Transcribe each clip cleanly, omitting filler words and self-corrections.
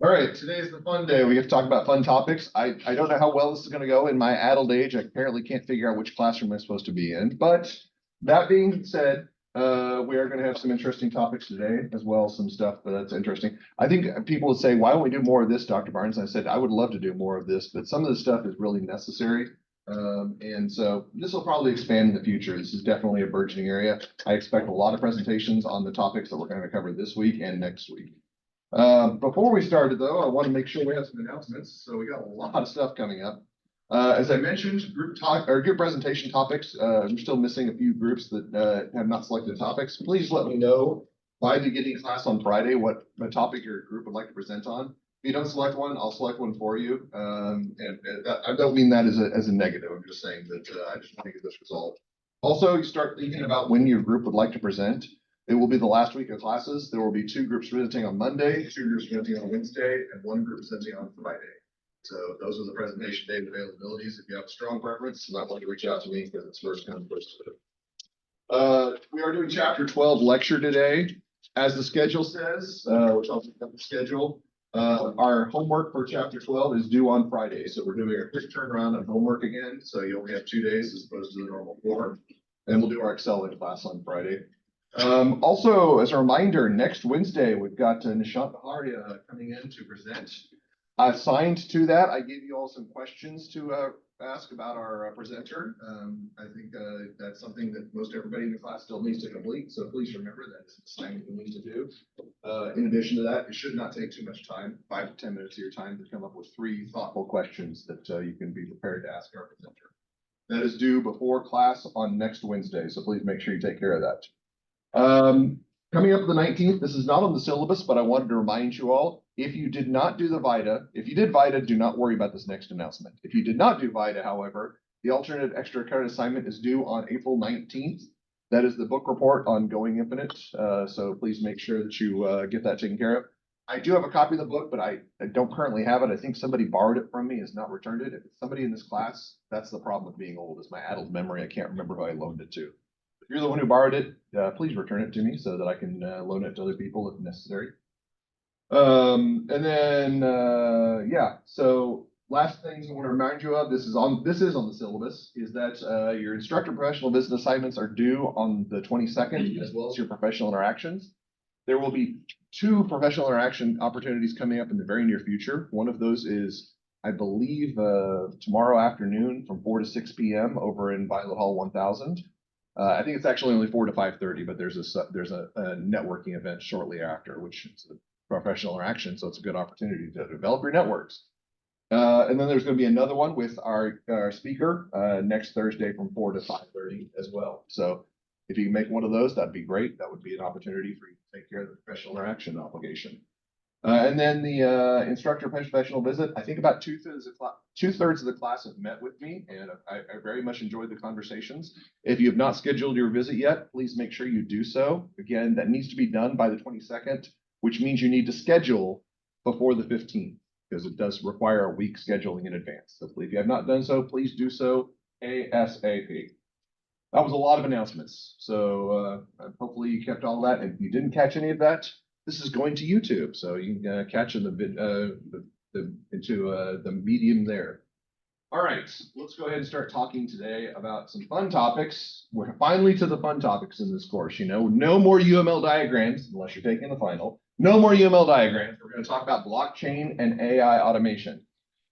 All right, today's the fun day. We get to talk about fun topics. I don't know how well this is going to go in my adult age. I apparently can't figure out which classroom I'm supposed to be in. But that being said, we are going to have some interesting topics today as well, some stuff that's interesting. I think people would say, why don't we do more of this, Dr. Barnes? And I said, I would love to do more of this, but some of this stuff is really necessary. And so this will probably expand in the future. This is definitely a burgeoning area. I expect a lot of presentations on the topics that we're going to cover this week and next week. Before we started, though, I want to make sure we have some announcements. So we got a lot of stuff coming up. As I mentioned, group talk or group presentation topics. We're still missing a few groups that have not selected topics. Please let me know by the beginning class on Friday what topic your group would like to present on. If you don't select one, I'll select one for you. And I don't mean that as a negative. I'm just saying that I just want to get this resolved. Also, you start thinking about when your group would like to present. It will be the last week of classes. There will be 2 groups presenting on Monday, 2 groups presenting on Wednesday, and 1 group presenting on Friday. So those are the presentation date availabilities. If you have a strong preference, you might want to reach out to me because it's first come, first served. We are doing chapter 12 lecture today. As the schedule says, which I'll pick up the schedule, our homework for chapter 12 is due on Friday. So we're doing a quick turnaround on homework again. So you only have 2 days as opposed to the normal 4. And we'll do our Excel class on Friday. Also, as a reminder, next Wednesday, we've got Nishant Baharia coming in to present. Assigned to that, I gave you all some questions to ask about our presenter. I think that's something that most everybody in the class still needs to complete. So please remember that it's an assignment you need to do. In addition to that, it should not take too much time, 5 to 10 minutes of your time to come up with 3 thoughtful questions that you can be prepared to ask our presenter. That is due before class on next Wednesday. So please make sure you take care of that. Coming up the 19th, this is not on the syllabus, but I wanted to remind you all, if you did not do the VITA, if you did VITA, do not worry about this next announcement. If you did not do VITA, however, the alternate extra credit assignment is due on April 19th. That is the book report on Going Infinite. So please make sure that you get that taken care of. I do have a copy of the book, but I don't currently have it. I think somebody borrowed it from me, has not returned it. If it's somebody in this class, that's the problem with being old, is my adult memory. I can't remember who I loaned it to. If you're the one who borrowed it, please return it to me so that I can loan it to other people if necessary. And then, yeah, so last things I want to remind you of, this is on the syllabus, is that your instructor professional business assignments are due on the 22nd, as well as your professional interactions. There will be 2 professional interaction opportunities coming up in the very near future. One of those is, I believe, tomorrow afternoon from 4 to 6 p.m. over in Violet Hall 1000. I think it's actually only 4 to 5:30, but there's a networking event shortly after, which is a professional interaction, so it's a good opportunity to develop your networks. And then there's going to be another one with our speaker next Thursday from 4 to 5:30 as well. So if you can make one of those, that'd be great. That would be an opportunity for you to take care of the professional interaction obligation. And then the instructor professional visit, I think about 2/3 of the class have met with me, and I very much enjoyed the conversations. If you have not scheduled your visit yet, please make sure you do so. Again, that needs to be done by the 22nd, which means you need to schedule before the 15th, because it does require a week scheduling in advance. So if you have not done so, please do so ASAP. That was a lot of announcements. So hopefully you kept all that. And if you didn't catch any of that, this is going to YouTube, so you can catch in the medium there. All right, let's go ahead and start talking today about some fun topics. We're finally to the fun topics in this course. You know, no more UML diagrams unless you're taking the final. No more UML diagrams. We're going to talk about blockchain and AI automation.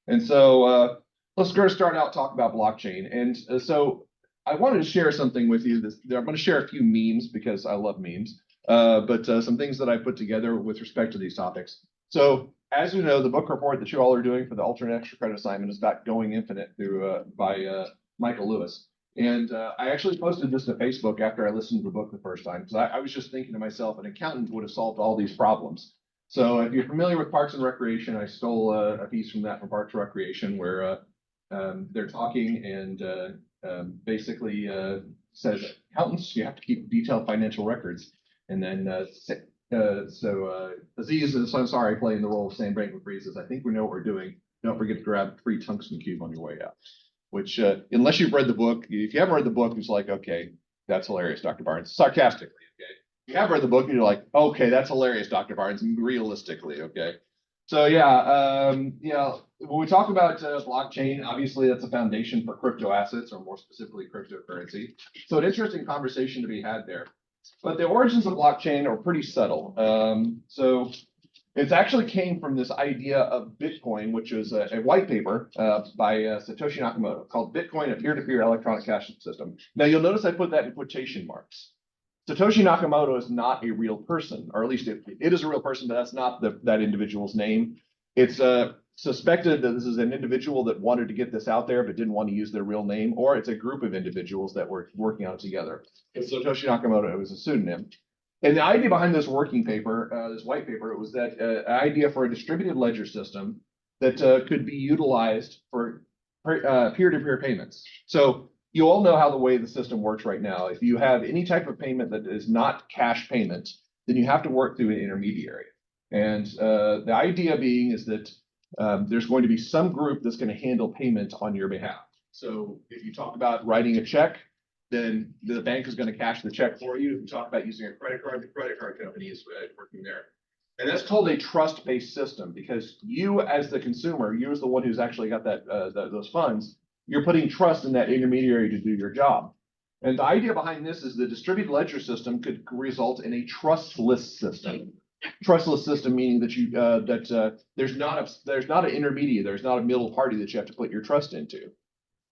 And so let's go start out talking about blockchain. And so I wanted to share something with you. I'm going to share a few memes because I love memes. But some things that I put together with respect to these topics. So as you know, the book report that you all are doing for the alternate extra credit assignment is about Going Infinite by Michael Lewis. And I actually posted this to Facebook after I listened to the book the first time, because I was just thinking to myself, an accountant would have solved all these problems. So if you're familiar with Parks and Recreation, I stole a piece from that from Parks and Recreation where they're talking and basically says, accountants, you have to keep detailed financial records. And then Aziz is, I'm sorry, playing the role of Sam Bankman-Fried says, I think we know what we're doing. Don't forget to grab a free tungsten cube on your way out. Which, unless you've read the book, if you haven't read the book, it's like, okay, that's hilarious, Dr. Barnes. Sarcastically, okay? If you have read the book, and you're like, okay, that's hilarious, Dr. Barnes, realistically, okay? So yeah, when we talk about blockchain, obviously that's a foundation for crypto assets, or more specifically cryptocurrency. So an interesting conversation to be had there. But the origins of blockchain are pretty subtle. So it's actually came from this idea of Bitcoin, which was a white paper by Satoshi Nakamoto called Bitcoin, a peer-to-peer electronic cash system. Now you'll notice I put that in quotation marks. Satoshi Nakamoto is not a real person, or at least it is a real person, but that's not that individual's name. It's suspected that this is an individual that wanted to get this out there but didn't want to use their real name, or it's a group of individuals that were working on it together. It's Satoshi Nakamoto. It was a pseudonym. And the idea behind this working paper, this white paper, was that an idea for a distributed ledger system that could be utilized for peer-to-peer payments. So you all know how the way the system works right now. If you have any type of payment that is not cash payment, then you have to work through an intermediary. And the idea being is that there's going to be some group that's going to handle payment on your behalf. So if you talk about writing a check, then the bank is going to cash the check for you. If you talk about using a credit card, the credit card company is working there. And that's called a trust-based system, because you as the consumer, you as the one who's actually got those funds, you're putting trust in that intermediary to do your job. And the idea behind this is the distributed ledger system could result in a trustless system. Trustless system meaning that there's not an intermediary, there's not a middle party that you have to put your trust into.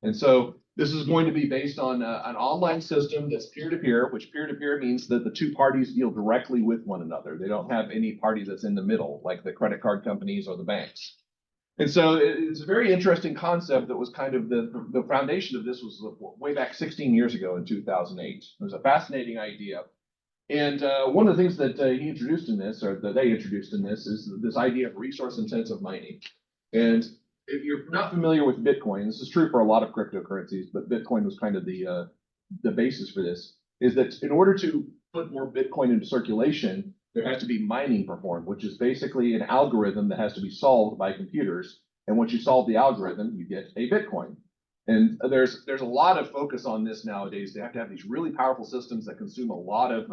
And so this is going to be based on an online system that's peer-to-peer, which peer-to-peer means that the two parties deal directly with one another. They don't have any party that's in the middle, like the credit card companies or the banks. And so it's a very interesting concept that was kind of the foundation of this was way back 16 years ago in 2008. It was a fascinating idea. And one of the things that he introduced in this, or that they introduced in this, is this idea of resource-intensive mining. And if you're not familiar with Bitcoin, this is true for a lot of cryptocurrencies, but Bitcoin was kind of the basis for this, is that in order to put more Bitcoin into circulation, there has to be mining performed, which is basically an algorithm that has to be solved by computers. And once you solve the algorithm, you get a Bitcoin. And there's a lot of focus on this nowadays. They have to have these really powerful systems that consume a lot of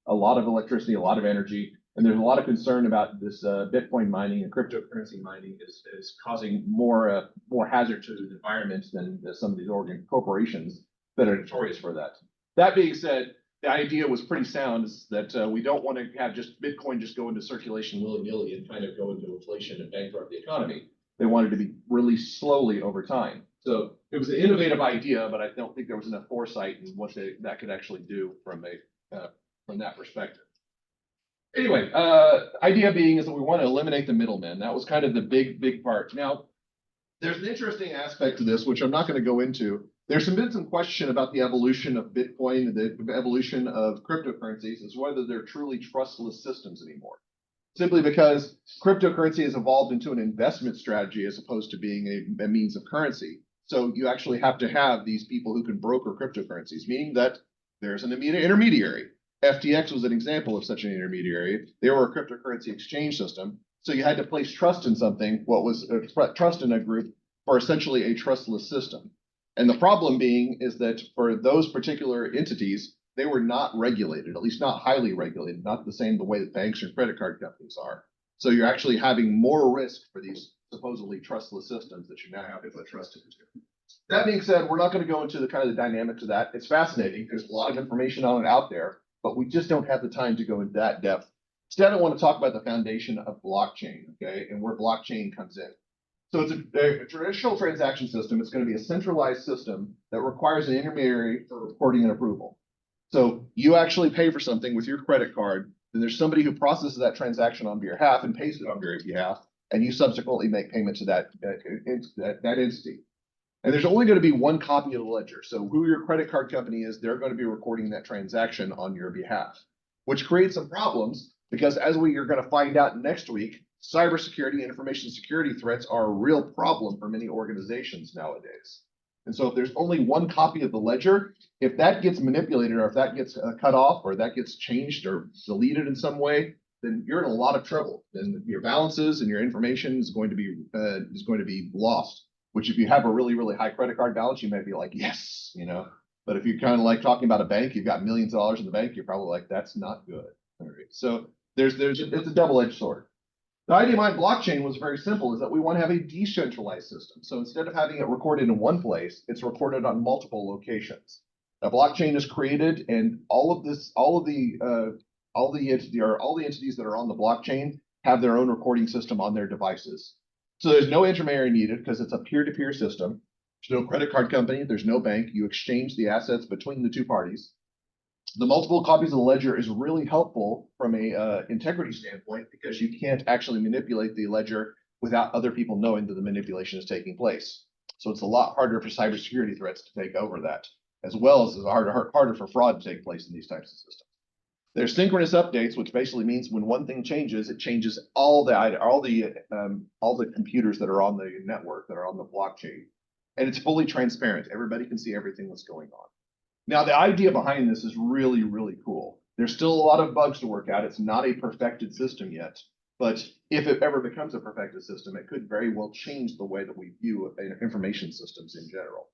electricity, a lot of energy. And there's a lot of concern about this Bitcoin mining and cryptocurrency mining is causing more hazard to the environment than some of these corporations that are notorious for that. That being said, the idea was pretty sound, is that we don't want to have just Bitcoin just go into circulation willy-nilly and kind of go into inflation and bankrupt the economy. They wanted to be released slowly over time. So it was an innovative idea, but I don't think there was enough foresight in what that could actually do from that perspective. Anyway, idea being is that we want to eliminate the middlemen. That was kind of the big part. Now, there's an interesting aspect to this, which I'm not going to go into. There's been some question about the evolution of Bitcoin, the evolution of cryptocurrencies, as whether they're truly trustless systems anymore. Simply because cryptocurrency has evolved into an investment strategy as opposed to being a means of currency. So you actually have to have these people who can broker cryptocurrencies, meaning that there's an intermediary. FTX was an example of such an intermediary. They were a cryptocurrency exchange system. So you had to place trust in something, trust in a group for essentially a trustless system. And the problem being is that for those particular entities, they were not regulated, at least not highly regulated, not the same the way that banks or credit card companies are. So you're actually having more risk for these supposedly trustless systems that you now have to put trust into. That being said, we're not going to go into the kind of the dynamics of that. It's fascinating. There's a lot of information on it out there, but we just don't have the time to go into that depth. Instead, I want to talk about the foundation of blockchain, okay, and where blockchain comes in. So it's a traditional transaction system. It's going to be a centralized system that requires an intermediary for reporting and approval. So you actually pay for something with your credit card, then there's somebody who processes that transaction on your behalf and pays it on your behalf, and you subsequently make payment to that entity. And there's only going to be one copy of the ledger. So who your credit card company is, they're going to be recording that transaction on your behalf, which creates some problems because as you're going to find out next week, cybersecurity, information security threats are a real problem for many organizations nowadays. And so if there's only one copy of the ledger, if that gets manipulated or if that gets cut off or that gets changed or deleted in some way, then you're in a lot of trouble. Then your balances and your information is going to be lost. Which if you have a really, really high credit card balance, you might be like, yes, you know. But if you're kind of like talking about a bank, you've got millions of dollars in the bank, you're probably like, that's not good. All right. So it's a double-edged sword. The idea behind blockchain was very simple, is that we want to have a decentralized system. So instead of having it recorded in one place, it's recorded on multiple locations. A blockchain is created, and all of this, all the entities that are on the blockchain have their own recording system on their devices. So there's no intermediary needed because it's a peer-to-peer system. There's no credit card company, there's no bank. You exchange the assets between the two parties. The multiple copies of the ledger is really helpful from a integrity standpoint because you can't actually manipulate the ledger without other people knowing that the manipulation is taking place. So it's a lot harder for cybersecurity threats to take over that, as well as it's harder for fraud to take place in these types of systems. There's synchronous updates, which basically means when one thing changes, it changes all the computers that are on the network, that are on the blockchain, and it's fully transparent. Everybody can see everything that's going on. Now, the idea behind this is really, really cool. There's still a lot of bugs to work out. It's not a perfected system yet, but if it ever becomes a perfected system, it could very well change the way that we view information systems in general.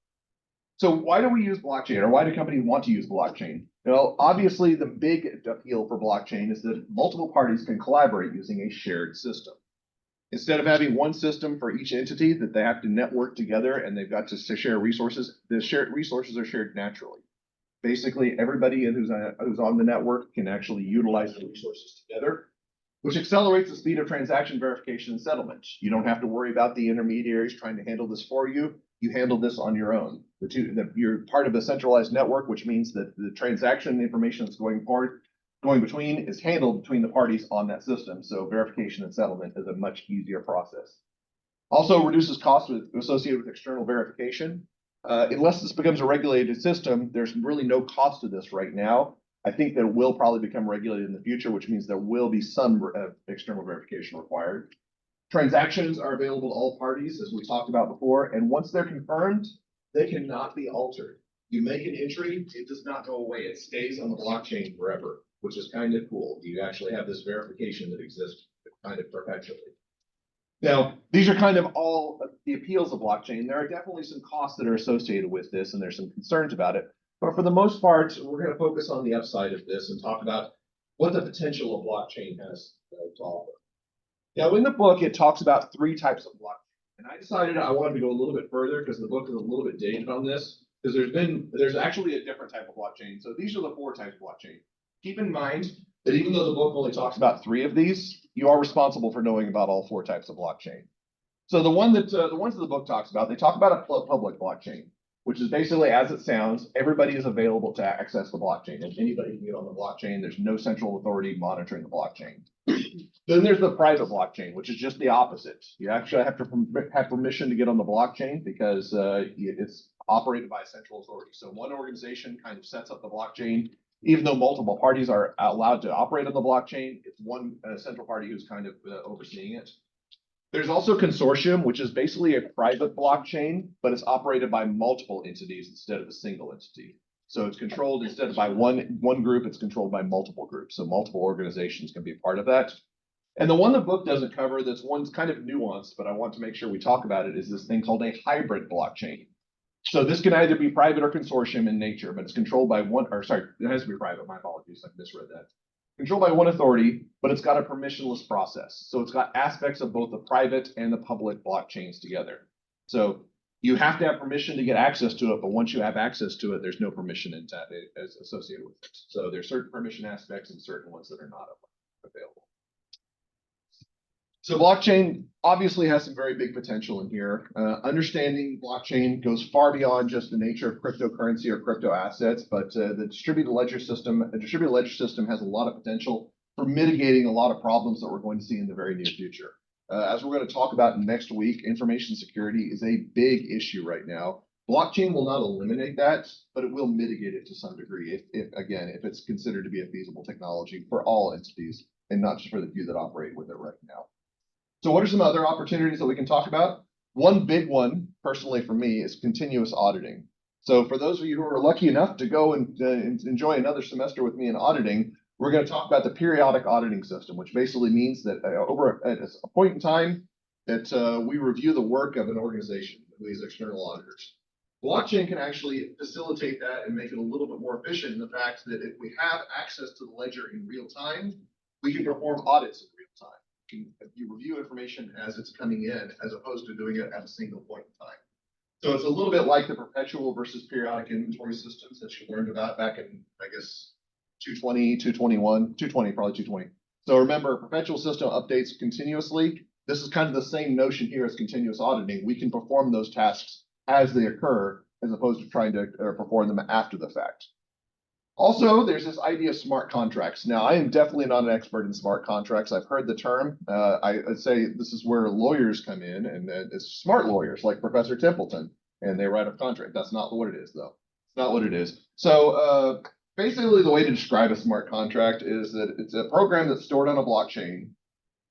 So why do we use blockchain, or why do companies want to use blockchain? Well, obviously the big appeal for blockchain is that multiple parties can collaborate using a shared system. Instead of having one system for each entity that they have to network together and they've got to share resources, the shared resources are shared naturally. Basically, everybody who's on the network can actually utilize the resources together, which accelerates the speed of transaction verification and settlement. You don't have to worry about the intermediaries trying to handle this for you. You handle this on your own. You're part of a centralized network, which means that the transaction information that's going between is handled between the parties on that system. So verification and settlement is a much easier process. Also reduces costs associated with external verification. Unless this becomes a regulated system, there's really no cost to this right now. I think that it will probably become regulated in the future, which means there will be some external verification required. Transactions are available to all parties, as we talked about before, and once they're confirmed, they cannot be altered. You make an entry, it does not go away. It stays on the blockchain forever, which is kind of cool. You actually have this verification that exists kind of perpetually. Now, these are kind of all the appeals of blockchain. There are definitely some costs that are associated with this, and there's some concerns about it. But for the most part, we're going to focus on the upside of this and talk about what the potential of blockchain has to offer. Now, in the book, it talks about 3 types of blockchain. And I decided I wanted to go a little bit further because the book is a little bit dated on this, because there's actually a different type of blockchain. So these are the 4 types of blockchain. Keep in mind that even though the book only talks about 3 of these, you are responsible for knowing about all 4 types of blockchain. So the ones that the book talks about, they talk about a public blockchain, which is basically, as it sounds, everybody is available to access the blockchain, and anybody can get on the blockchain. There's no central authority monitoring the blockchain. Then there's the private blockchain, which is just the opposite. You actually have to have permission to get on the blockchain because it's operated by a central authority. So one organization kind of sets up the blockchain. Even though multiple parties are allowed to operate on the blockchain, it's one central party who's kind of overseeing it. There's also consortium, which is basically a private blockchain, but it's operated by multiple entities instead of a single entity. So it's controlled instead of by one group, it's controlled by multiple groups. So multiple organizations can be a part of that. And the one the book doesn't cover, that's one's kind of nuanced, but I want to make sure we talk about it, is this thing called a hybrid blockchain. So this can either be private or consortium in nature, but it's controlled by it has to be private. My apologies, I misread that. Controlled by one authority, but it's got a permissionless process. So it's got aspects of both the private and the public blockchains together. So you have to have permission to get access to it, but once you have access to it, there's no permission associated with it. So there's certain permission aspects and certain ones that are not available. So blockchain obviously has some very big potential in here. Understanding blockchain goes far beyond just the nature of cryptocurrency or crypto assets, but the distributed ledger system has a lot of potential for mitigating a lot of problems that we're going to see in the very near future. As we're going to talk about next week, information security is a big issue right now. Blockchain will not eliminate that, but it will mitigate it to some degree if it's considered to be a feasible technology for all entities and not just for the few that operate with it right now. So what are some other opportunities that we can talk about? One big one, personally for me, is continuous auditing. So for those of you who are lucky enough to go and enjoy another semester with me in auditing, we're going to talk about the periodic auditing system, which basically means that over at a point in time that we review the work of an organization, these external auditors. Blockchain can actually facilitate that and make it a little bit more efficient in the fact that if we have access to the ledger in real time, we can perform audits in real time. you review information as it's coming in, as opposed to doing it at a single point in time. So it's a little bit like the perpetual versus periodic inventory systems that you learned about back in, I guess, 220, 221, 220, probably 220. So remember, perpetual system updates continuously. This is kind of the same notion here as continuous auditing. We can perform those tasks as they occur, as opposed to trying to perform them after the fact. Also, there's this idea of smart contracts. Now, I am definitely not an expert in smart contracts. I've heard the term. I'd say this is where lawyers come in, and it's smart lawyers like Professor Templeton, and they write a contract. That's not what it is, though. It's not what it is. So basically, the way to describe a smart contract is that it's a program that's stored on a blockchain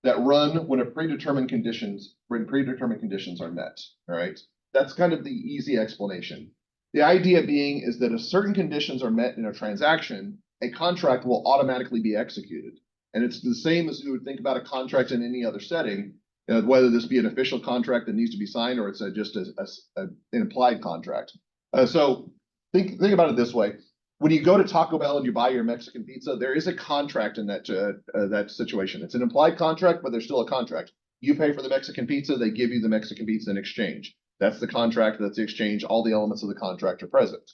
that run when predetermined conditions are met. All right, that's kind of the easy explanation. The idea being is that if certain conditions are met in a transaction, a contract will automatically be executed. And it's the same as you would think about a contract in any other setting, whether this be an official contract that needs to be signed or it's just an implied contract. So think about it this way. When you go to Taco Bell and you buy your Mexican pizza, there is a contract in that situation. It's an implied contract, but there's still a contract. You pay for the Mexican pizza, they give you the Mexican pizza in exchange. That's the contract, that's the exchange, all the elements of the contract are present.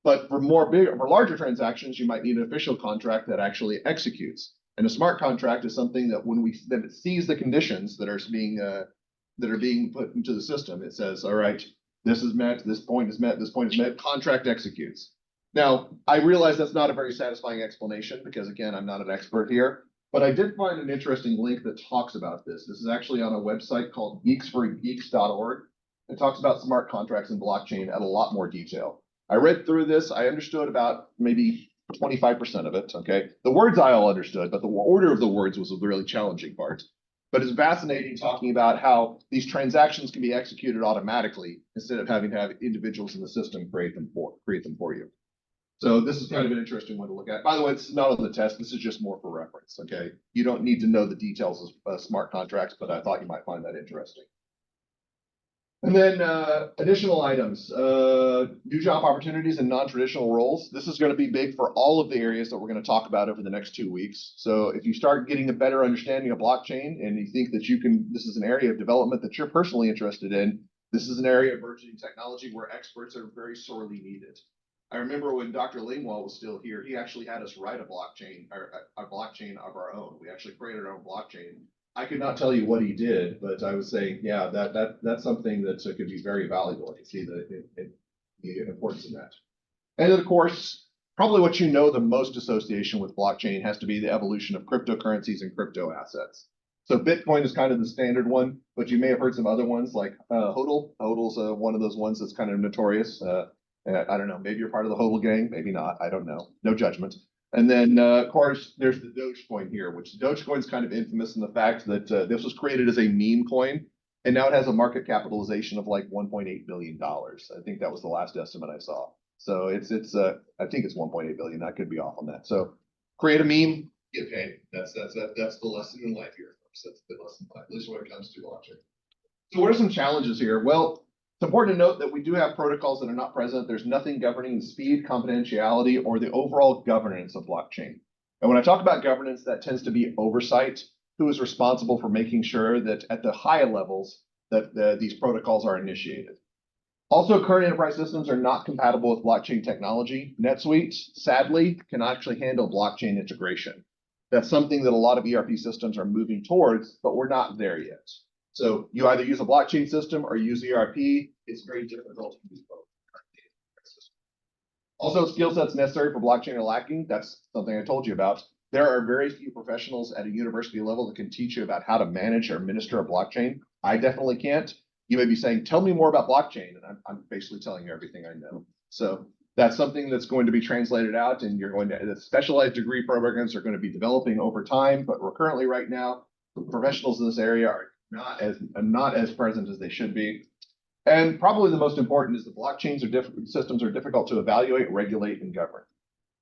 But for larger transactions, you might need an official contract that actually executes. And a smart contract is something that that it sees the conditions that are being put into the system, it says, all right, this is met, this point is met, this point is met, contract executes. Now, I realize that's not a very satisfying explanation because, again, I'm not an expert here, but I did find an interesting link that talks about this. This is actually on a website called geeksforgeeks.org. It talks about smart contracts and blockchain at a lot more detail. I read through this. I understood about maybe 25% of it, okay? The words I all understood, but the order of the words was a really challenging part. But it's fascinating talking about how these transactions can be executed automatically instead of having to have individuals in the system create them for you. So this is kind of an interesting one to look at. By the way, it's not on the test. This is just more for reference, okay? You don't need to know the details of smart contracts, but I thought you might find that interesting. And then additional items, new job opportunities and non-traditional roles. This is going to be big for all of the areas that we're going to talk about over the next 2 weeks. So if you start getting a better understanding of blockchain and you think that this is an area of development that you're personally interested in, this is an area of emerging technology where experts are very sorely needed. I remember when Dr. Langwell was still here, he actually had us write a blockchain of our own. We actually created our own blockchain. I could not tell you what he did, but I was saying, yeah, that's something that could be very valuable. I can see the importance in that. And then, of course, probably what you know the most association with blockchain has to be the evolution of cryptocurrencies and crypto assets. So Bitcoin is kind of the standard one, but you may have heard some other ones like HODL. HODL's one of those ones that's kind of notorious. I don't know, maybe you're part of the HODL gang, maybe not, I don't know, no judgment. And then, of course, there's the Dogecoin here, which Dogecoin is kind of infamous in the fact that this was created as a meme coin, and now it has a market capitalization of like $1.8 billion. I think that was the last estimate I saw. So I think it's 1.8 billion. I could be off on that. So create a meme, get paid. That's the lesson in life here, folks. That's the lesson in life, at least when it comes to blockchain. So what are some challenges here? Well, it's important to note that we do have protocols that are not present. There's nothing governing the speed, confidentiality, or the overall governance of blockchain. And when I talk about governance, that tends to be oversight. Who is responsible for making sure that at the high levels that these protocols are initiated? Also, current enterprise systems are not compatible with blockchain technology. NetSuite, sadly, can actually handle blockchain integration. That's something that a lot of ERP systems are moving towards, but we're not there yet. So you either use a blockchain system or use ERP. It's very difficult to use both. Also, skill sets necessary for blockchain are lacking. That's something I told you about. There are very few professionals at a university level that can teach you about how to manage or administer a blockchain. I definitely can't. You may be saying, tell me more about blockchain. And I'm basically telling you everything I know. So that's something that's going to be translated out, and the specialized degree programs are going to be developing over time. But we're currently right now, professionals in this area are not as present as they should be. And probably the most important is the blockchains systems are difficult to evaluate, regulate, and govern.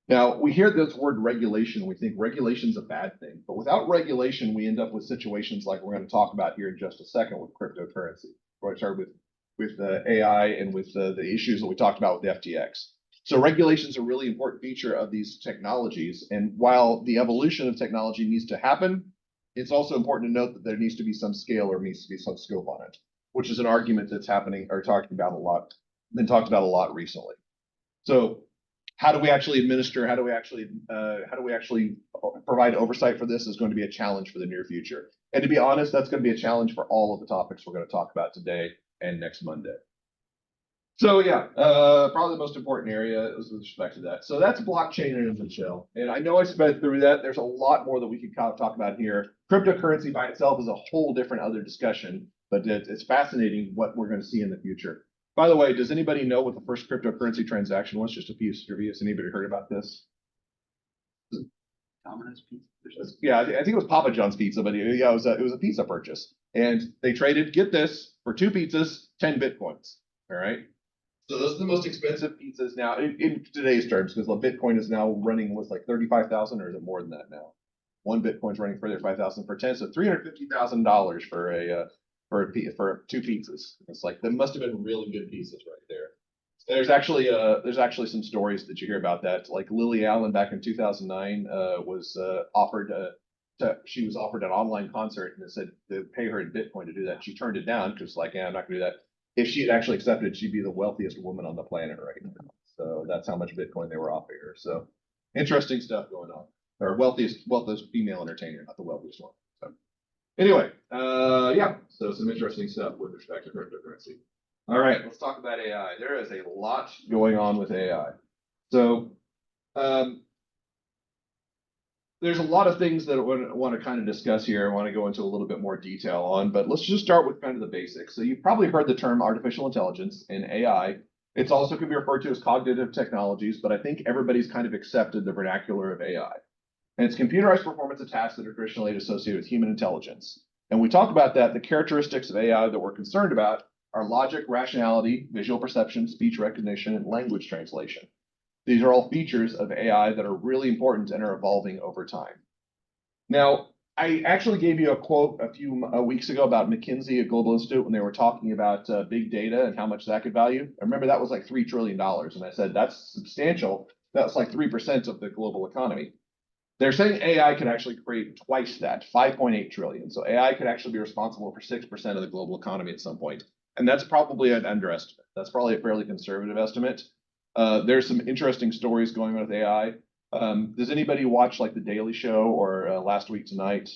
Now, we hear this word regulation, we think regulation is a bad thing, but without regulation, we end up with situations like we're going to talk about here in just a second with cryptocurrency, or sorry, with AI and with the issues that we talked about with the FTX. So regulation is a really important feature of these technologies. And while the evolution of technology needs to happen, it's also important to note that there needs to be some scale or needs to be some scope on it, which is an argument that's happening or been talked about a lot recently. So how do we actually administer? How do we actually provide oversight for this is going to be a challenge for the near future. And to be honest, that's going to be a challenge for all of the topics we're going to talk about today and next Monday. So yeah, probably the most important area is with respect to that. So that's blockchain in a nutshell. And I know I sped through that. There's a lot more that we could kind of talk about here. Cryptocurrency by itself is a whole different other discussion, but it's fascinating what we're going to see in the future. By the way, does anybody know what the first cryptocurrency transaction was? Just a piece of trivia. Has anybody heard about this? Domino's Pizza. Yeah, I think it was Papa John's Pizza, but yeah, it was a pizza purchase, and they traded, get this, for 2 pizzas, 10 Bitcoins. All right. So those are the most expensive pizzas now in today's terms, because the Bitcoin is now running with like 35,000, or is it more than that now? 1 Bitcoin's running for 35,000 for 10, so $350,000 for 2 pizzas. It's like, that must have been really good pizzas right there. There's actually some stories that you hear about that. Like Lily Allen back in 2009 was offered an online concert, and it said to pay her in Bitcoin to do that. She turned it down because like, yeah, I'm not gonna do that. If she had actually accepted, she'd be the wealthiest woman on the planet right now. So that's how much Bitcoin they were offering her. So interesting stuff going on. Or wealthiest female entertainer, not the wealthiest one. So anyway, yeah. So some interesting stuff with respect to cryptocurrency. All right, let's talk about AI. There is a lot going on with AI. So there's a lot of things that I want to kind of discuss here. I want to go into a little bit more detail on, but let's just start with kind of the basics. So you've probably heard the term artificial intelligence and AI. It's also can be referred to as cognitive technologies, but I think everybody's kind of accepted the vernacular of AI. And it's computerized performance of tasks that are traditionally associated with human intelligence. And we talk about that, the characteristics of AI that we're concerned about are logic, rationality, visual perception, speech recognition, and language translation. These are all features of AI that are really important and are evolving over time. Now, I actually gave you a quote a few weeks ago about McKinsey at Global Institute when they were talking about big data and how much that could value. I remember that was like $3 trillion. And I said, that's substantial. That's like 3% of the global economy. They're saying AI could actually create twice that, 5.8 trillion. So AI could actually be responsible for 6% of the global economy at some point. And that's probably an underestimate. That's probably a fairly conservative estimate. There's some interesting stories going on with AI. Does anybody watch like The Daily Show or Last Week Tonight?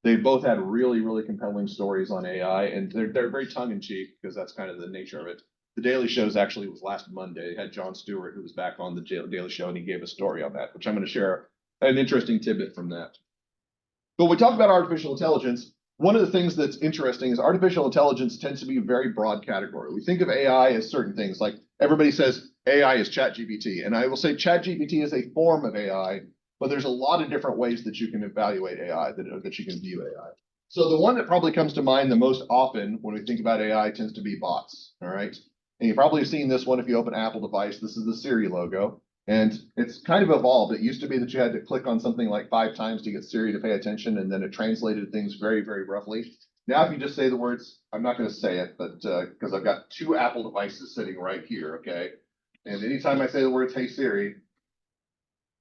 They both had really, really compelling stories on AI, and they're very tongue-in-cheek because that's kind of the nature of it. The Daily Show's actually was last Monday. It had Jon Stewart, who was back on the Daily Show, and he gave a story on that, which I'm going to share an interesting tidbit from that. But when we talk about artificial intelligence, one of the things that's interesting is artificial intelligence tends to be a very broad category. We think of AI as certain things, like everybody says AI is ChatGPT, and I will say ChatGPT is a form of AI, but there's a lot of different ways that you can evaluate AI, that you can view AI. So the one that probably comes to mind the most often when we think about AI tends to be bots, all right? And you've probably seen this one if you open an Apple device. This is the Siri logo. And it's kind of evolved. It used to be that you had to click on something like 5 times to get Siri to pay attention, and then it translated things very, very roughly. Now, if you just say the words, I'm not going to say it, but because I've got 2 Apple devices sitting right here, okay? And anytime I say the words, hey Siri,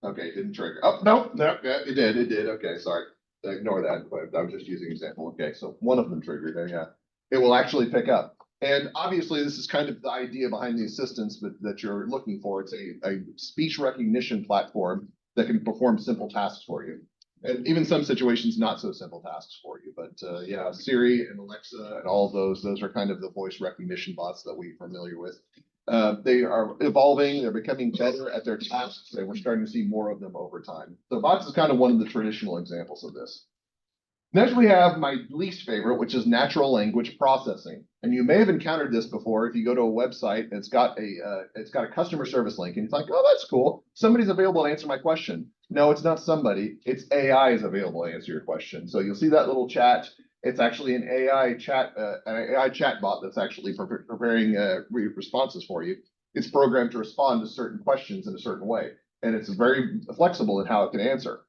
okay, it didn't trigger. Oh, no, it did. Okay, sorry. Ignore that. I was just using an example. Okay, so one of them triggered. Yeah, it will actually pick up. And obviously, this is kind of the idea behind the assistance that you're looking for. It's a speech recognition platform that can perform simple tasks for you. And even some situations, not so simple tasks for you. But yeah, Siri and Alexa and all of those are kind of the voice recognition bots that we're familiar with. They are evolving. They're becoming better at their tasks, and we're starting to see more of them over time. So bots is kind of one of the traditional examples of this. Next, we have my least favorite, which is natural language processing. And you may have encountered this before if you go to a website and it's got a customer service link, and it's like, oh, that's cool. Somebody's available to answer my question. No, it's not somebody. It's AI is available to answer your question. So you'll see that little chat. It's actually an AI chat bot that's actually preparing responses for you. It's programmed to respond to certain questions in a certain way, and it's very flexible in how it can answer.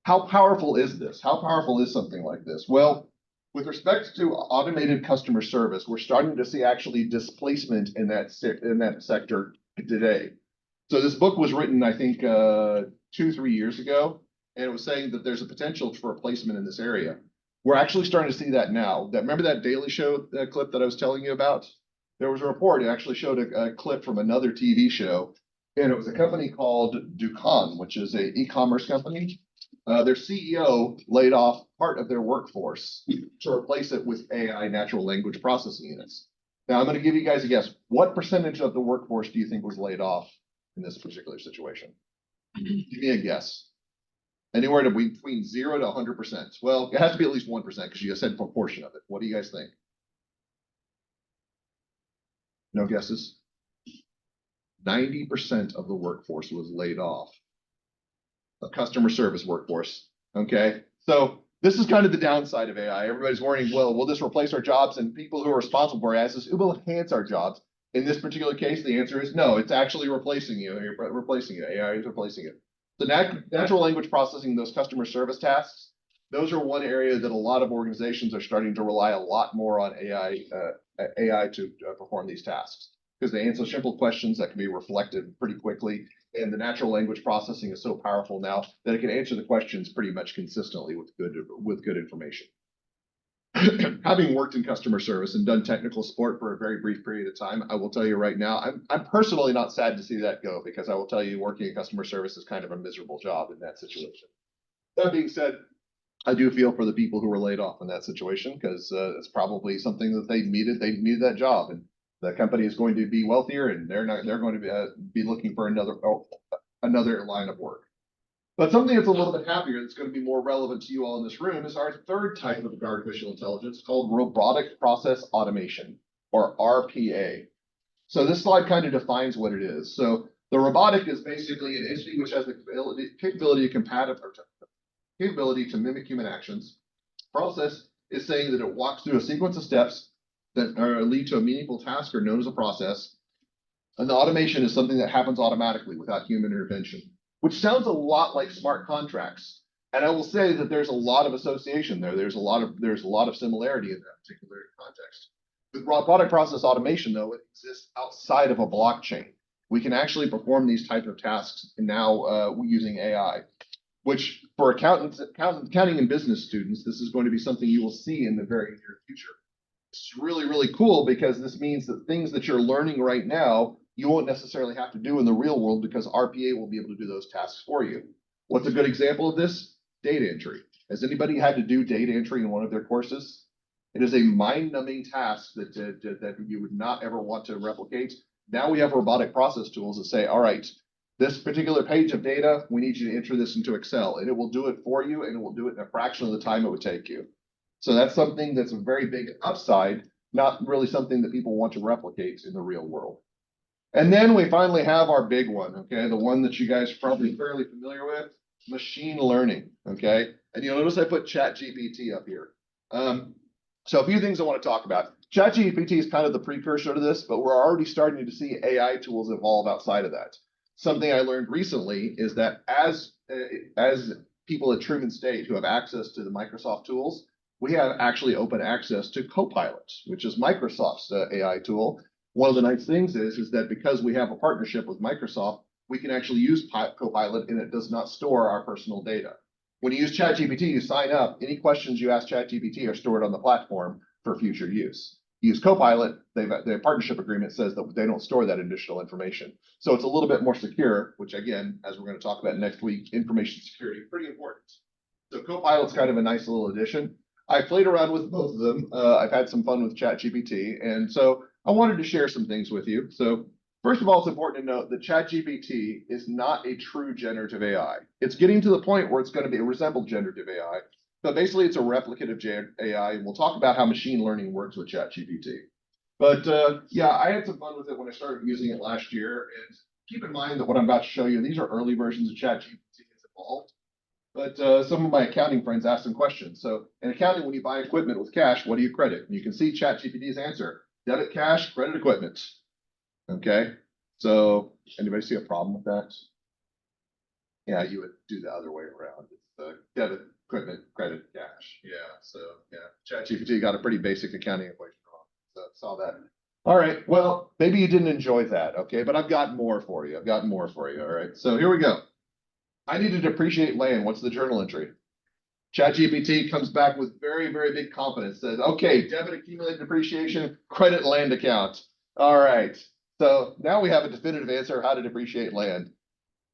How powerful is this? How powerful is something like this? Well, with respect to automated customer service, we're starting to see actually displacement in that sector today. So this book was written, I think, 2-3 years ago, and it was saying that there's a potential for replacement in this area. We're actually starting to see that now. Remember that Daily Show clip that I was telling you about? There was a report. It actually showed a clip from another TV show, and it was a company called Dukan, which is a e-commerce company. Their CEO laid off part of their workforce to replace it with AI, natural language processing units. Now, I'm going to give you guys a guess. What percentage of the workforce do you think was laid off in this particular situation? Give me a guess. Anywhere between 0 to 100%. Well, it has to be at least 1% because you said proportion of it. What do you guys think? No guesses? 90% of the workforce was laid off. A customer service workforce. Okay. So this is kind of the downside of AI. Everybody's worrying, well, will this replace our jobs? And people who are responsible for AI says it will enhance our jobs. In this particular case, the answer is no, it's actually replacing you. You're replacing it. AI is replacing it. The natural language processing, those customer service tasks, those are one area that a lot of organizations are starting to rely a lot more on AI to perform these tasks because they answer simple questions that can be reflected pretty quickly. And the natural language processing is so powerful now that it can answer the questions pretty much consistently with good information. Having worked in customer service and done technical support for a very brief period of time, I will tell you right now, I'm personally not sad to see that go because I will tell you working in customer service is kind of a miserable job in that situation. That being said, I do feel for the people who were laid off in that situation because it's probably something that they needed. They needed that job, and the company is going to be wealthier, and they're going to be looking for another line of work. But something that's a little bit happier, that's going to be more relevant to you all in this room, is our third type of artificial intelligence called robotic process automation, or RPA. So this slide kind of defines what it is. So the robotic is basically an entity which has the capability to mimic human actions. Process is saying that it walks through a sequence of steps that lead to a meaningful task or known as a process. And the automation is something that happens automatically without human intervention, which sounds a lot like smart contracts. And I will say that there's a lot of association there. There's a lot of similarity in that particular context. With robotic process automation, though, it exists outside of a blockchain. We can actually perform these types of tasks now using AI, which for accounting and business students, this is going to be something you will see in the very near future. It's really, really cool because this means that things that you're learning right now, you won't necessarily have to do in the real world because RPA will be able to do those tasks for you. What's a good example of this? Data entry. Has anybody had to do data entry in one of their courses? It is a mind-numbing task that you would not ever want to replicate. Now we have robotic process tools that say, all right, this particular page of data, we need you to enter this into Excel, and it will do it for you, and it will do it in a fraction of the time it would take you. So that's something that's a very big upside, not really something that people want to replicate in the real world. And then we finally have our big one, okay? The one that you guys are probably fairly familiar with, machine learning, okay? And you'll notice I put ChatGPT up here. So a few things I want to talk about. ChatGPT is kind of the precursor to this, but we're already starting to see AI tools evolve outside of that. Something I learned recently is that as people at Truman State who have access to the Microsoft tools, we have actually open access to Copilot, which is Microsoft's AI tool. One of the nice things is that because we have a partnership with Microsoft, we can actually use Copilot and it does not store our personal data. When you use ChatGPT, you sign up. Any questions you ask ChatGPT are stored on the platform for future use. You use Copilot, their partnership agreement says that they don't store that additional information. So it's a little bit more secure, which again, as we're going to talk about next week, information security, pretty important. So Copilot's kind of a nice little addition. I played around with both of them. I've had some fun with ChatGPT. And so I wanted to share some things with you. So first of all, it's important to note that ChatGPT is not a true generative AI. It's getting to the point where it's going to resemble generative AI. But basically, it's a replicative AI, and we'll talk about how machine learning works with ChatGPT. But yeah, I had some fun with it when I started using it last year. And keep in mind that what I'm about to show you, these are early versions of ChatGPT as evolved. But some of my accounting friends asked some questions. So in accounting, when you buy equipment with cash, what do you credit? And you can see ChatGPT's answer: debit cash, credit equipment. Okay. So anybody see a problem with that? Yeah, you would do the other way around. It's the debit equipment, credit, cash. Yeah. So yeah, ChatGPT got a pretty basic accounting equation wrong. So saw that. All right. Well, maybe you didn't enjoy that. Okay, but I've got more for you. All right. So here we go. I need to depreciate land. What's the journal entry? ChatGPT comes back with very, very big confidence, says, okay, debit accumulated depreciation, credit land account. All right. So now we have a definitive answer how to depreciate land.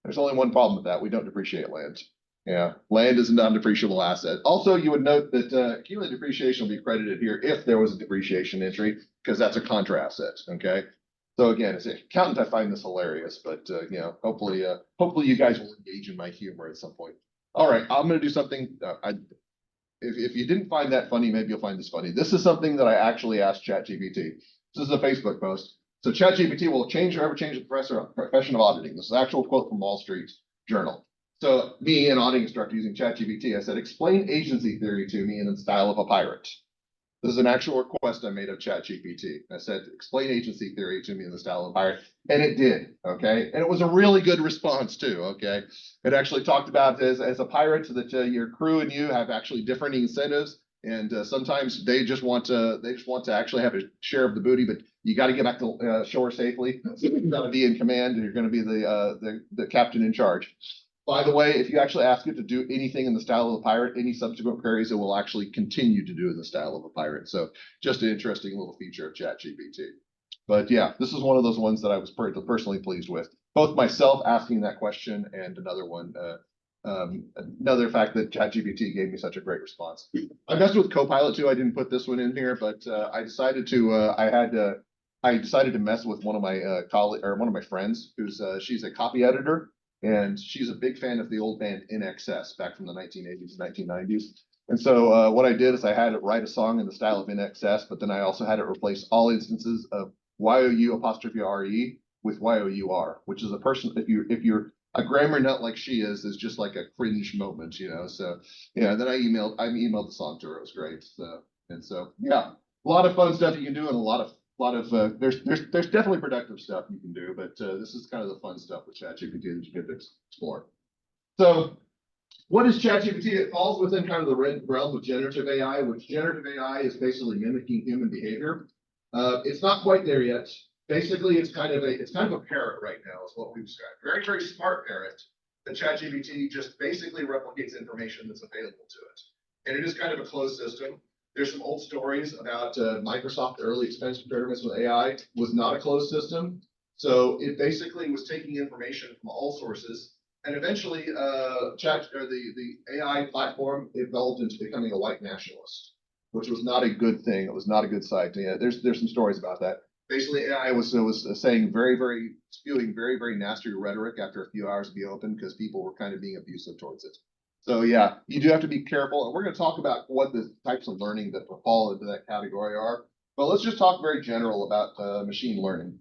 There's only one problem with that. We don't depreciate land. Yeah, land is a non-depreciable asset. Also, you would note that accumulated depreciation will be credited here if there was a depreciation entry, because that's a contra asset. Okay. So again, as an accountant, I find this hilarious, but hopefully you guys will engage in my humor at some point. All right, I'm going to do something. If you didn't find that funny, maybe you'll find this funny. This is something that I actually asked ChatGPT. This is a Facebook post. So ChatGPT will change or ever change the profession of auditing. This is an actual quote from Wall Street Journal. So me, an auditing instructor using ChatGPT, I said, explain agency theory to me in the style of a pirate. This is an actual request I made of ChatGPT. I said, explain agency theory to me in the style of a pirate. And it did, okay? And it was a really good response too, okay? It actually talked about as a pirate that your crew and you have actually different incentives. And sometimes they just want to actually have a share of the booty, but you got to get back to shore safely. So you've got to be in command, and you're going to be the captain in charge. By the way, if you actually ask it to do anything in the style of a pirate, any subsequent queries, it will actually continue to do in the style of a pirate. So just an interesting little feature of ChatGPT. But yeah, this is one of those ones that I was personally pleased with. Both myself asking that question and another fact that ChatGPT gave me such a great response. I messed with Copilot too. I didn't put this one in here, but I decided to mess with one of my colleagues or one of my friends who's she's a copy editor. And she's a big fan of the old band INXS back from the 1980s, 1990s. And so what I did is I had it write a song in the style of INXS, but then I also had it replace all instances of YOU apostrophe RE with YOUR, which is a person, if you're a grammar nut like she is just like a cringe moment, you know? So yeah, then I emailed the song to her. It was great. So yeah, a lot of fun stuff you can do and a lot of there's definitely productive stuff you can do, but this is kind of the fun stuff with ChatGPT that you get to explore. So what is ChatGPT? It falls within kind of the realm of generative AI, which generative AI is basically mimicking human behavior. It's not quite there yet. Basically, it's kind of a parrot right now, is what we've described. Very, very smart parrot. The ChatGPT just basically replicates information that's available to it. And it is kind of a closed system. There's some old stories about Microsoft early expense experiments with AI was not a closed system. So it basically was taking information from all sources. And eventually the AI platform evolved into becoming a white nationalist, which was not a good thing. It was not a good sight. Yeah, there's some stories about that. Basically, AI was saying spewing very, very nasty rhetoric after a few hours to be open because people were kind of being abusive towards it. So yeah, you do have to be careful. And we're going to talk about what the types of learning that fall into that category are. But let's just talk very general about machine learning.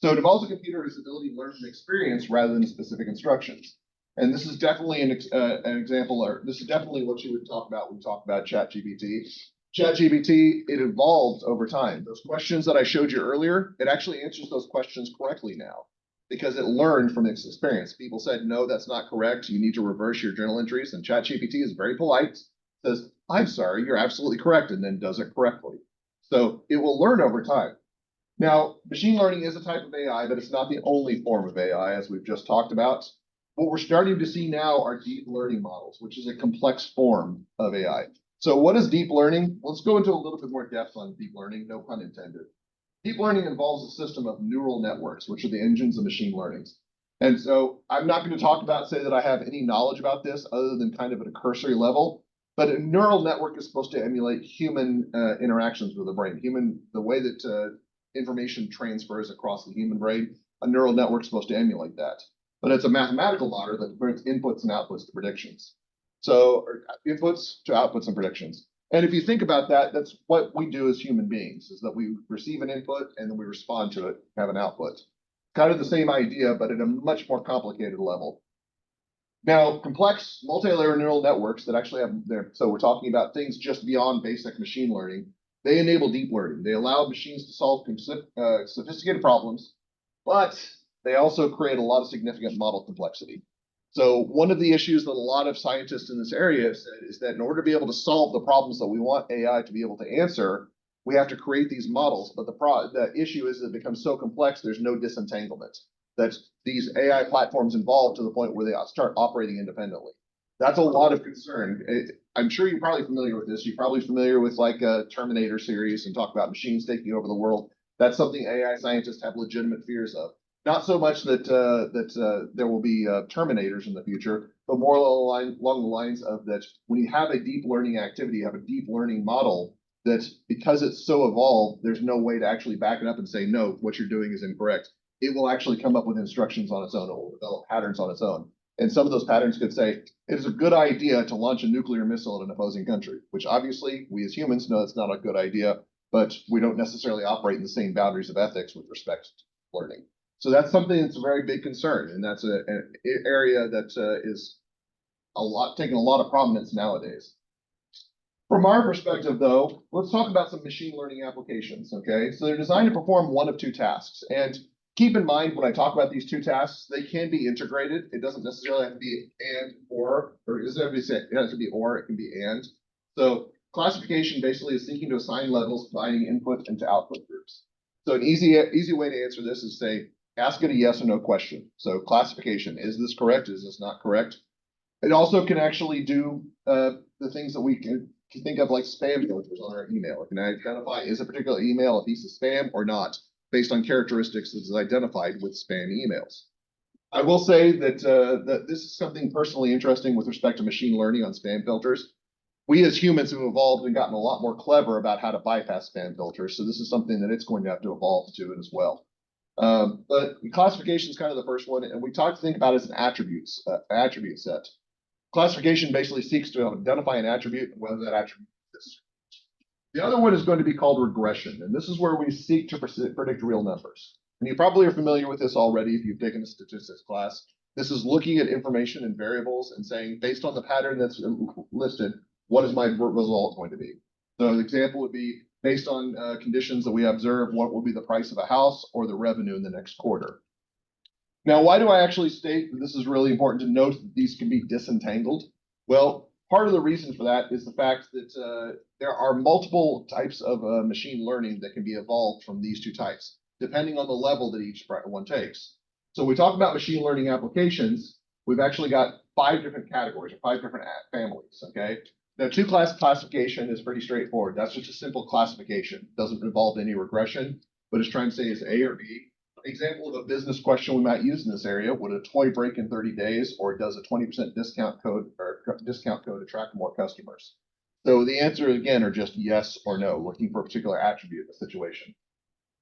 So it involves a computer whose ability to learn from experience rather than specific instructions. And this is definitely an example, or this is definitely what you would talk about when we talk about ChatGPT. ChatGPT, it evolved over time. Those questions that I showed you earlier, it actually answers those questions correctly now, because it learned from its experience. People said, no, that's not correct. You need to reverse your journal entries. And ChatGPT is very polite, says, I'm sorry, you're absolutely correct, and then does it correctly. So it will learn over time. Now, machine learning is a type of AI, but it's not the only form of AI, as we've just talked about. What we're starting to see now are deep learning models, which is a complex form of AI. So what is deep learning? Let's go into a little bit more depth on deep learning, no pun intended. Deep learning involves a system of neural networks, which are the engines of machine learning. And so I'm not going to say that I have any knowledge about this other than kind of at a cursory level, but a neural network is supposed to emulate human interactions with the brain, the way that information transfers across the human brain. A neural network is supposed to emulate that. But it's a mathematical model that converts inputs and outputs to predictions. So inputs to outputs and predictions. And if you think about that, that's what we do as human beings, is that we receive an input and then we respond to it, have an output. Kind of the same idea, but at a much more complicated level. Now, complex multi-layer neural networks that actually so we're talking about things just beyond basic machine learning, they enable deep learning. They allow machines to solve sophisticated problems, but they also create a lot of significant model complexity. So one of the issues that a lot of scientists in this area have said is that in order to be able to solve the problems that we want AI to be able to answer, we have to create these models. But the issue is that it becomes so complex, there's no disentanglement. That these AI platforms evolve to the point where they start operating independently. That's a lot of concern. I'm sure you're probably familiar with this. You're probably familiar with like a Terminator series and talk about machines taking over the world. That's something AI scientists have legitimate fears of. Not so much that there will be Terminators in the future, but more along the lines of that when you have a deep learning activity, you have a deep learning model that because it's so evolved, there's no way to actually back it up and say, no, what you're doing is incorrect. It will actually come up with instructions on its own. It will develop patterns on its own. And some of those patterns could say, it is a good idea to launch a nuclear missile at an opposing country, which obviously we as humans know it's not a good idea, but we don't necessarily operate in the same boundaries of ethics with respect to learning. So that's something that's a very big concern, and that's an area that is taking a lot of prominence nowadays. From our perspective, though, let's talk about some machine learning applications, okay? So they're designed to perform one of two tasks. And keep in mind, when I talk about these two tasks, they can be integrated. It doesn't necessarily have to be and or it doesn't have to be, it has to be or, it can be and. So classification basically is seeking to assign levels, dividing input into output groups. So an easy way to answer this is say, ask it a yes or no question. So classification, is this correct? Is this not correct? It also can actually do the things that we can think of like spam filters on our email. It can identify is a particular email a piece of spam or not, based on characteristics that is identified with spam emails. I will say that that this is something personally interesting with respect to machine learning on spam filters. We as humans have evolved and gotten a lot more clever about how to bypass spam filters. So this is something that it's going to have to evolve to it as well. But classification is kind of the first one, and we think about it as an attribute set. Classification basically seeks to identify an attribute and whether that attribute exists. The other one is going to be called regression, and this is where we seek to predict real numbers. And you probably are familiar with this already if you've taken a statistics class. This is looking at information and variables and saying, based on the pattern that's listed, what is my result going to be? So an example would be, based on conditions that we observe, what will be the price of a house or the revenue in the next quarter? Now, why do I actually state that this is really important to note that these can be disentangled? Well, part of the reason for that is the fact that there are multiple types of machine learning that can be evolved from these two types, depending on the level that each one takes. So when we talk about machine learning applications, we've actually got 5 different categories or 5 different families, okay? Now, two-class classification is pretty straightforward. That's just a simple classification. It doesn't involve any regression, but it's trying to say is A or B. Example of a business question we might use in this area: would a toy break in 30 days, or does a 20% discount code attract more customers? So the answer again are just yes or no, looking for a particular attribute in the situation.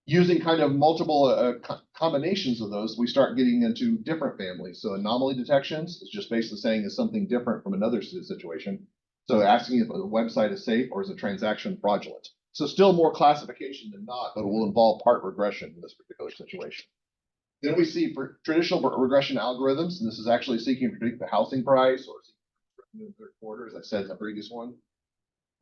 Using kind of multiple combinations of those, we start getting into different families. So anomaly detections is just basically saying is something different from another situation. So asking if a website is safe or is a transaction fraudulent. So still more classification than not, but it will involve part regression in this particular situation. Then we see traditional regression algorithms, and this is actually seeking to predict the housing price or in the third quarter, as I said in the previous one.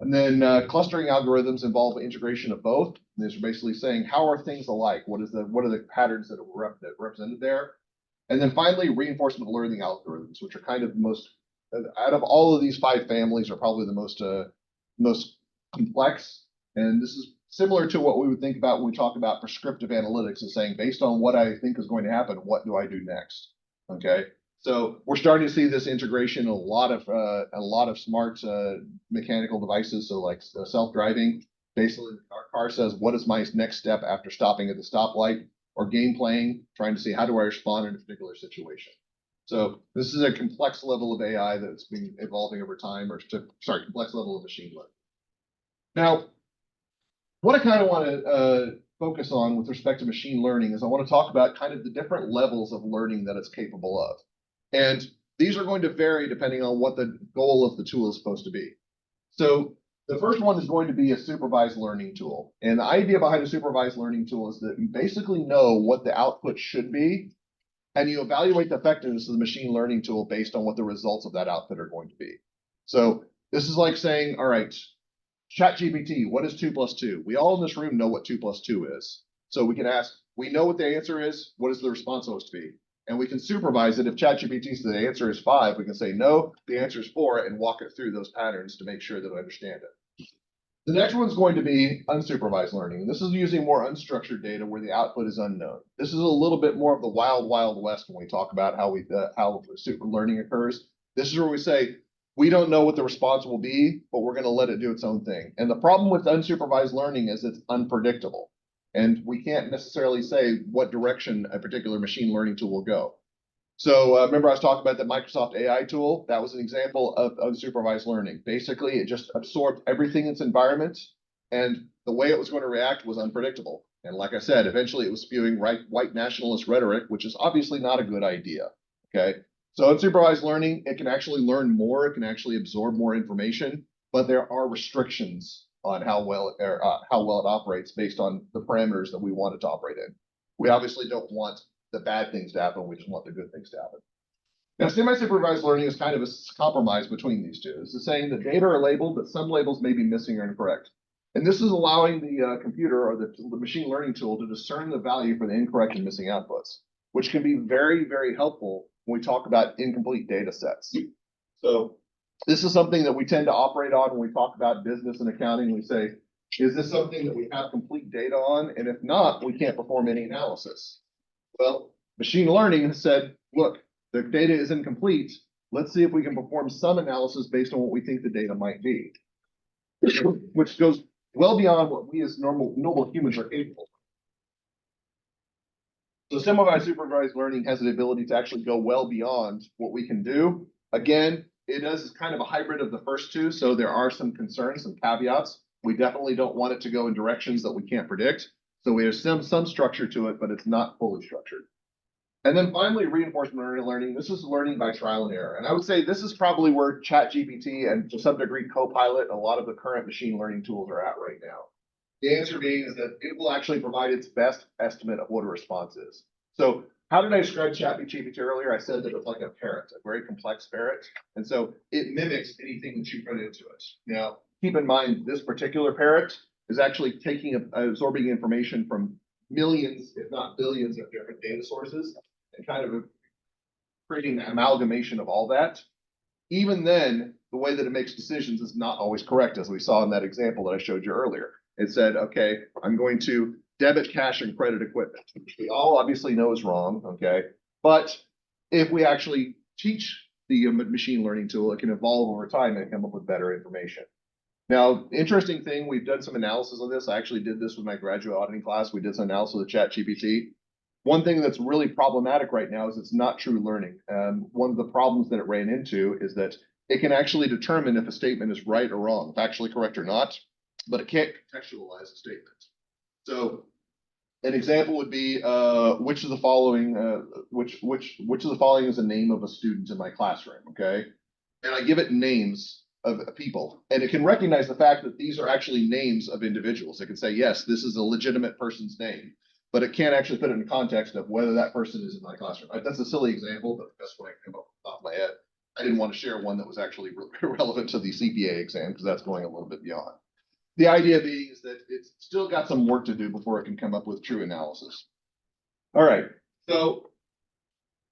And then clustering algorithms involve integration of both. And these are basically saying, how are things alike? What are the patterns that are represented there? And then finally, reinforcement learning algorithms, which are kind of the most, out of all of these 5 families, are probably the most complex. And this is similar to what we would think about when we talk about prescriptive analytics, is saying, based on what I think is going to happen, what do I do next? Okay, so we're starting to see this integration in a lot of smart mechanical devices. So like self-driving, basically our car says, what is my next step after stopping at the stoplight? Or game playing, trying to see how do I respond in a particular situation. So this is a complex level of AI that's been evolving over time, complex level of machine learning. Now, what I kind of want to focus on with respect to machine learning is I want to talk about kind of the different levels of learning that it's capable of. And these are going to vary depending on what the goal of the tool is supposed to be. So the first one is going to be a supervised learning tool. And the idea behind a supervised learning tool is that you basically know what the output should be, and you evaluate the effectiveness of the machine learning tool based on what the results of that output are going to be. So this is like saying, all right, ChatGPT, what is 2 + 2? We all in this room know what 2 + 2 is. So we can ask, we know what the answer is, what is the response supposed to be? And we can supervise it. If ChatGPT says the answer is 5, we can say, no, the answer is 4, and walk it through those patterns to make sure that we understand it. The next one's going to be unsupervised learning. This is using more unstructured data where the output is unknown. This is a little bit more of the wild, wild west when we talk about how super learning occurs. This is where we say, We don't know what the response will be, but we're going to let it do its own thing. And the problem with unsupervised learning is it's unpredictable. And we can't necessarily say what direction a particular machine learning tool will go. So remember I was talking about the Microsoft AI tool? That was an example of unsupervised learning. Basically, it just absorbed everything in its environment, and the way it was going to react was unpredictable. And like I said, eventually it was spewing white nationalist rhetoric, which is obviously not a good idea. Okay, so unsupervised learning, it can actually learn more, it can actually absorb more information, but there are restrictions on how well it operates based on the parameters that we want it to operate in. We obviously don't want the bad things to happen, we just want the good things to happen. Now, semi-supervised learning is kind of a compromise between these two. It's saying that data are labeled, but some labels may be missing or incorrect. And this is allowing the computer or the machine learning tool to discern the value for the incorrect and missing outputs, which can be very, very helpful when we talk about incomplete data sets. So this is something that we tend to operate on when we talk about business and accounting. We say, is this something that we have complete data on? And if not, we can't perform any analysis. Well, machine learning has said, look, the data is incomplete. Let's see if we can perform some analysis based on what we think the data might be, which goes well beyond what we as normal humans are capable of. So semi-supervised learning has the ability to actually go well beyond what we can do. Again, it is kind of a hybrid of the first two, so there are some concerns, some caveats. We definitely don't want it to go in directions that we can't predict. So we have some structure to it, but it's not fully structured. And then finally, reinforcement learning. This is learning by trial and error. And I would say this is probably where ChatGPT and to some degree Copilot, a lot of the current machine learning tools are at right now. The answer being is that it will actually provide its best estimate of what a response is. So how did I describe ChatGPT earlier? I said that it's like a parrot, a very complex parrot. And so it mimics anything that you put into it. Now, keep in mind, this particular parrot is actually absorbing information from millions, if not billions, of different data sources and kind of creating an amalgamation of all that. Even then, the way that it makes decisions is not always correct, as we saw in that example that I showed you earlier. It said, okay, I'm going to debit cash and credit equipment, which we all obviously know is wrong, okay? But if we actually teach the machine learning tool, it can evolve over time and come up with better information. Now, interesting thing, we've done some analysis of this. I actually did this with my graduate auditing class. We did some analysis of ChatGPT. One thing that's really problematic right now is it's not true learning. One of the problems that it ran into is that it can actually determine if a statement is right or wrong, factually correct or not, but it can't contextualize a statement. So an example would be which of the following is the name of a student in my classroom, okay? And I give it names of people, and it can recognize the fact that these are actually names of individuals. It can say, yes, this is a legitimate person's name, but it can't actually put it in context of whether that person is in my classroom. That's a silly example, but that's what I came up with off my head. I didn't want to share one that was actually relevant to the CPA exam because that's going a little bit beyond. The idea being is that it's still got some work to do before it can come up with true analysis. All right, so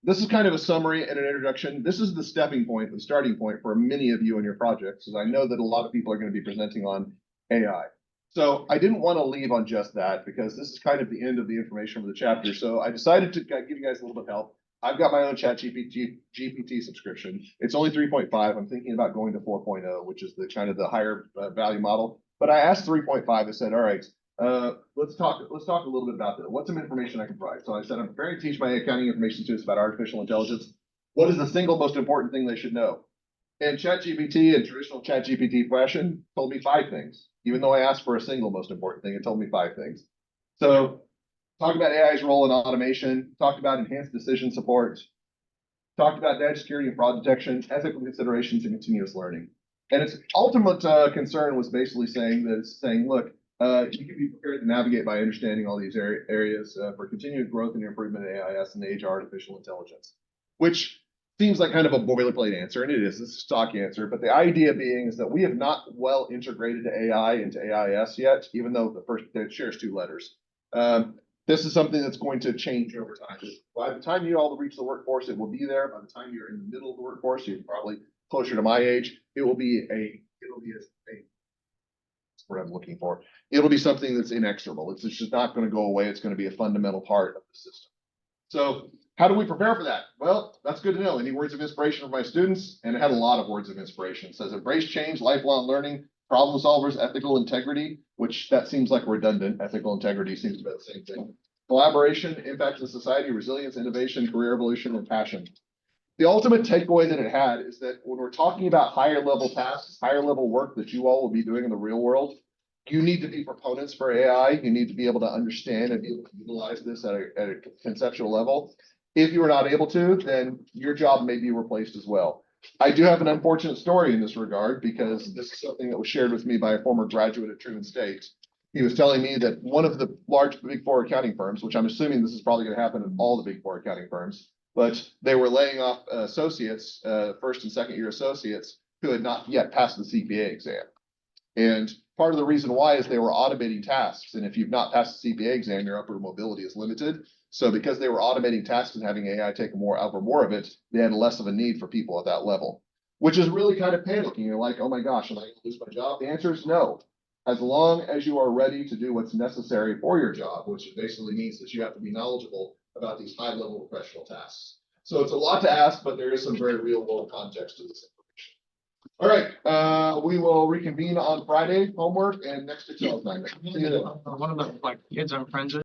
this is kind of a summary and an introduction. This is the stepping point, the starting point for many of you in your projects, because I know that a lot of people are going to be presenting on AI. So I didn't want to leave on just that because this is kind of the end of the information for the chapter. So I decided to give you guys a little bit of help. I've got my own GPT subscription. It's only 3.5. I'm thinking about going to 4.0, which is the kind of the higher value model. But I asked 3.5. I said, all right, let's talk a little bit about that. What's some information I can provide? So I said, I'm preparing to teach my accounting information students about artificial intelligence. What is the single most important thing they should know? And ChatGPT, in traditional ChatGPT fashion, told me 5 things. Even though I asked for a single most important thing, it told me 5 things. So talked about AI's role in automation, talked about enhanced decision support, talked about data security and fraud detection, ethical considerations, and continuous learning. And its ultimate concern was basically saying, look, you can be prepared to navigate by understanding all these areas for continued growth and improvement in AIS in the age of artificial intelligence, which seems like kind of a boilerplate answer, and it is. It's a stock answer. But the idea being is that we have not well integrated AI into AIS yet, even though it shares 2 letters. This is something that's going to change over time. By the time you all reach the workforce, it will be there. By the time you're in the middle of the workforce, you're probably closer to my age. It'll be what I'm looking for. It'll be something that's inexorable. It's just not going to go away. It's going to be a fundamental part of the system. So How do we prepare for that? Well, that's good to know. Any words of inspiration for my students? And it had a lot of words of inspiration. It says embrace change, lifelong learning, problem solvers, ethical integrity, which that seems like redundant. Ethical integrity seems to be the same thing. Collaboration, impact to society, resilience, innovation, career evolution, and passion. The ultimate takeaway that it had is that when we're talking about higher level tasks, higher level work that you all will be doing in the real world, you need to be proponents for AI. You need to be able to understand and be able to utilize this at a conceptual level. If you are not able to, then your job may be replaced as well. I do have an unfortunate story in this regard because this is something that was shared with me by a former graduate at Truman State. He was telling me that one of the large Big Four accounting firms, which I'm assuming this is probably going to happen in all the Big Four accounting firms, but they were laying off associates, first and second year associates who had not yet passed the CPA exam. And part of the reason why is they were automating tasks. And if you've not passed the CPA exam, your upward mobility is limited. So because they were automating tasks and having AI take more of it, they had less of a need for people at that level, which is really kind of panicking. You're like, oh my gosh, am I going to lose my job? The answer is no. As long as you are ready to do what's necessary for your job, which basically means that you have to be knowledgeable about these high-level professional tasks. So it's a lot to ask, but there is some very real-world context to this information. All right, we will reconvene on Friday, homework, and next Excel assignment. See you then. One of the kids I'm friends with.